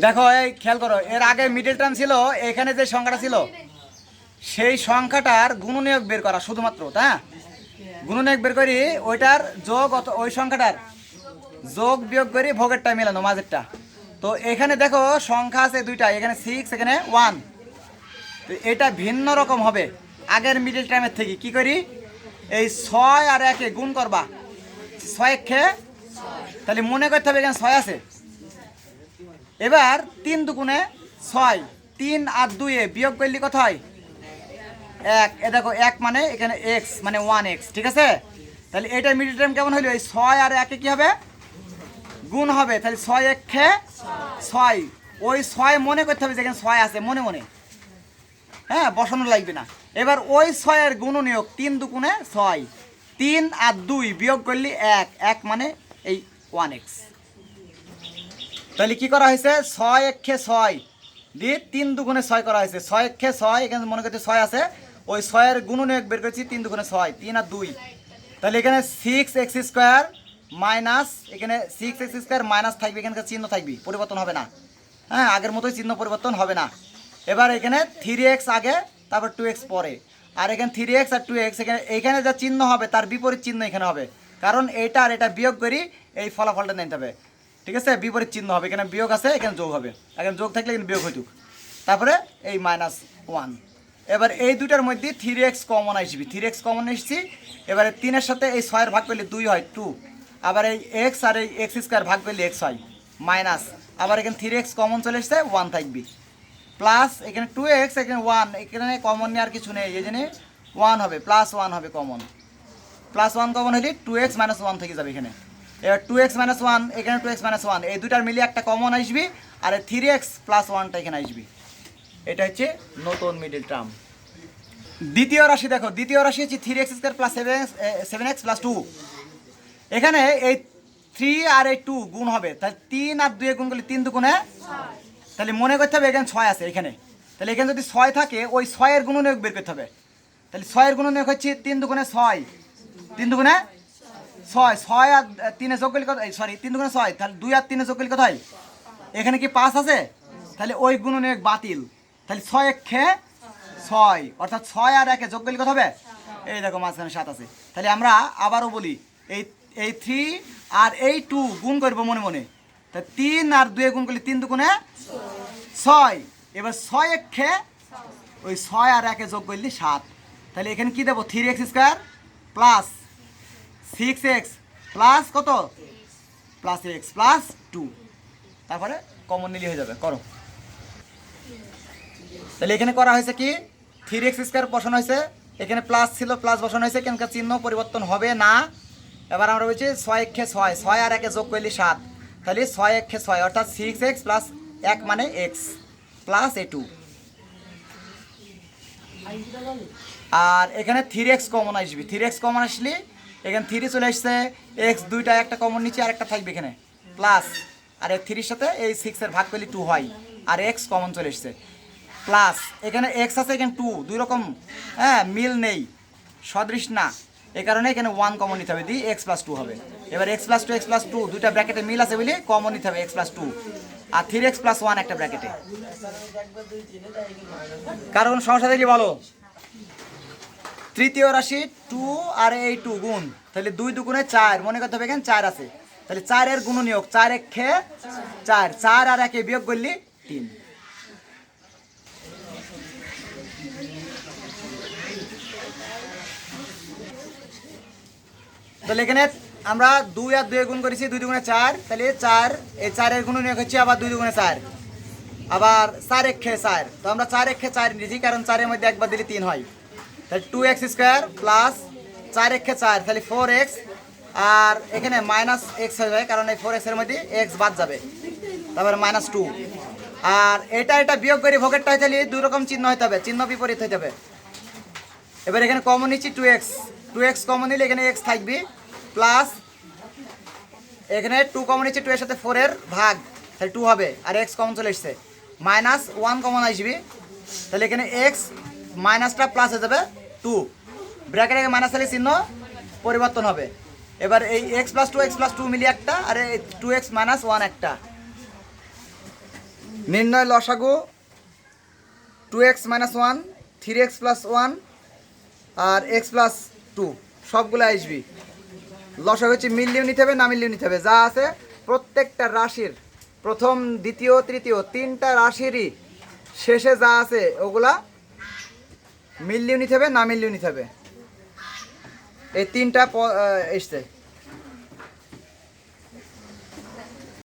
দেখো এই খেয়াল করো, এর আগে মিডল টার্ম ছিল, এখানে যে সংখ্যাটা ছিল সেই সংখ্যাটার গুণনীয়ক বের করা শুধুমাত্র, হ্যাঁ। গুণনীয়ক বের করি ওইটার যোগ, ওই সংখ্যাটার যোগ বিয়োগ করি, ভোগেরটা মেলানো মাঝেরটা। তো এখানে দেখো সংখ্যা আছে দুইটা, এখানে 6 এখানে 1। তো এটা ভিন্ন রকম হবে আগের মিডল টার্মের থেকে। কি করি, এই 6 আর 1 গুণ করবা, 6 একে, তাহলে মনে করতে হবে এখানে 6 আছে। এবার 3 দুগুণে 6, 3 আর 2 বিয়োগ করলে কত হয় 1। এ দেখো 1 মানে এখানে x মানে 1x, ঠিক আছে। তাহলে এটার মিডল টার্ম কেমন হলো, এই 6 আর 1 কি হবে, গুণ হবে। তাহলে 6 একে 6, ওই 6 মনে করতে হবে যেখানে 6 আছে, মনে মনে, হ্যাঁ, বসানো লাগবে না। এবার ওই 6 এর গুণনীয়ক 3 দুগুণে 6, 3 আর 2 বিয়োগ করলে 1, 1 মানে এই 1x। তাহলে কি করা হয়েছে, 6 একে 6 দিয়ে 3 দুগুণে 6 করা হয়েছে। 6 একে 6, এখানে মনে করতে 6 আছে, ওই 6 এর গুণনীয়ক বের করেছি 3 দুগুণে 6, 3 আর 2। তাহলে এখানে 6x স্কোয়ার মাইনাস, এখানে 6x স্কোয়ার মাইনাস থাকবে, এখানকার চিহ্ন থাকবে, পরিবর্তন হবে না, হ্যাঁ, আগের মতোই চিহ্ন পরিবর্তন হবে না। এবার এখানে 3x আগে, তারপর 2x পরে, আর এখানে 3x আর 2x, এখানে যা চিহ্ন হবে তার বিপরীত চিহ্ন এখানে হবে, কারণ এটা আর এটা বিয়োগ করি এই ফলাফলটা নিতে হবে, ঠিক আছে। বিপরীত চিহ্ন হবে, এখানে বিয়োগ আছে, এখানে যোগ হবে, এখানে যোগ থাকলে এখানে বিয়োগ হইতুক, তারপরে এই -1। এবার এই দুটার মধ্যে 3x কমন আসবি, 3x কমন এসেছি। এবারে 3-এর সাথে এই 6-এর ভাগ করলে 2 হয়, 2। আবার এই x আর এই x স্কোয়ার ভাগ করলে x হয়, মাইনাস। আবার এখানে 3x কমন চলে এসছে, 1 থাকবি, প্লাস এখানে 2x, এখানে 1, এখানে কমন নেই আর কিছু নেই, এই জন্য 1 হবে, +1 হবে কমন, +1 কমন হলে 2x - 1 থেকে যাবে এখানে। এবার 2x - 1, এখানে 2x - 1, এই দুটার মিলিয়ে একটা কমন আসবি, আর 3x + 1টা এখানে আসবি। এটা হচ্ছে নতুন মিডল টার্ম। দ্বিতীয় রাশি দেখো, দ্বিতীয় রাশি হচ্ছে 3x² + 7x + 2। এখানে এই 3 আর এই 2 গুণ হবে, তাহলে 3 আর 2 গুণ করলে 3 দুগুণে, তাহলে মনে করতে হবে এখানে 6 আছে এখানে, তাহলে এখানে যদি 6 থাকে ওই 6 এর গুণনীয়ক বের করতে হবে। তাহলে 6 এর গুণনীয়ক হচ্ছে 3 দুগুণে 6, 3 দুগুণে 6, 6 আর 3 যোগ করলে কত, সরি 3 দুগুণে 6, তাহলে 2 আর 3 যোগ করলে কত হয়, এখানে কি 5 আছে, তাহলে ওই গুণনীয়ক বাতিল। তাহলে 6 একে 6, অর্থাৎ 6 আর 1 যোগ করলে কত হবে, এই দেখো মাঝখানে 7 আছে। তাহলে আমরা আবারও বলি, এই 3 আর এই 2 গুণ করবো মনে মনে, তা 3 আর 2 গুণ করলে 3 দুগুণে 6। এবার 6 একে ওই 6 আর 1 যোগ করলে 7। তাহলে এখানে কি দেবো, 3x² প্লাস 6x প্লাস কত, +x +2, তারপরে কমন নিলে হয়ে যাবে, করো। তাহলে এখানে করা হয়েছে কি, 3x² বসানো হয়েছে, এখানে প্লাস ছিল, প্লাস বসানো হয়েছে, এখানকার চিহ্ন পরিবর্তন হবে না। এবার আমরা বলছি 6 একে 6, 6 আর 1 যোগ করলে 7, তাহলে 6 একে 6, অর্থাৎ 6x + 1 মানে x প্লাস a2। আর এখানে 3x কমন আসবে, 3x কমন আসলে এখানে 3 চলে আসছে, x দুইটা, একটা কমন নিচে আর একটা থাকবে এখানে প্লাস, আর এই 3-এর সাথে এই 6-এর ভাগ করলে 2 হয়, আর x কমন চলে এসছে, প্লাস এখানে x আছে, এখানে 2, দুই রকম, হ্যাঁ, মিল নেই, সদৃশ না, এই কারণে এখানে 1 কমন নিতে হবে, দিয়ে x + 2 হবে। এবার x + 2, x + 2 দুইটা ব্র্যাকেটে মিল আছে বলে কমন নিতে হবে, x + 2, আর 3x + 1 একটা ব্র্যাকেটে। কারণ সমস্যা দেখি বলো। তৃতীয় রাশি 2 আর এই 2 গুণ, তাহলে 2 দুগুণে 4, মনে করতে হবে এখানে 4 আছে, তাহলে 4 এর গুণনীয়ক 4 একে 4, 4 আর 1 বিয়োগ করলে 3। তাহলে এখানে আমরা 2 আর 2 গুণ করেছি, 2 দুগুণে 4, তাহলে 4, এই 4 এর গুণনীয়ক হচ্ছে আবার 2 দুগুণে 4, আবার 4 একে 4, তো আমরা 4 একে 4 নিয়েছি, কারণ 4 এর মধ্যে একবার দিলে 3 হয়, তাহলে 2x² প্লাস 4 একে 4, তাহলে 4x, আর এখানে -x হয়ে যাবে, কারণ এই 4x এর মধ্যে x বাদ যাবে, তারপরে -2, আর এটা বিয়োগ করে ভোগেরটা হইতে হলে দুই রকম চিহ্ন হইতে হবে, চিহ্ন বিপরীত হইতে হবে। এবার এখানে কমন নিচ্ছি 2x কমন নিলে এখানে x থাকবে, প্লাস এখানে 2 কমন নিচ্ছি, 2 এর সাথে 4 এর ভাগ, তাহলে 2 হবে, আর x কমন চলে এসছে, -1 কমন আসবে, তাহলে এখানে x মাইনাসটা প্লাস হয়ে যাবে 2, ব্র্যাকেটে মাইনাস হলে চিহ্ন পরিবর্তন হবে। এবার এই x + 2 মিলিয়ে একটা, আর এই 2x - 1 একটা, নির্ণয় লসাগু 2x - 1, 3x + 1 আর x + 2 সবগুলো আসবি। লসাগু হচ্ছে মিললেও নিতে হবে, না মিললেও নিতে হবে। যা আছে প্রত্যেকটা রাশির প্রথম, দ্বিতীয়, তৃতীয় 3টা রাশিরই শেষে যা আছে ওগুলা মিললেও নিতে হবে, না মিললেও নিতে হবে। এই 3টা এসছে।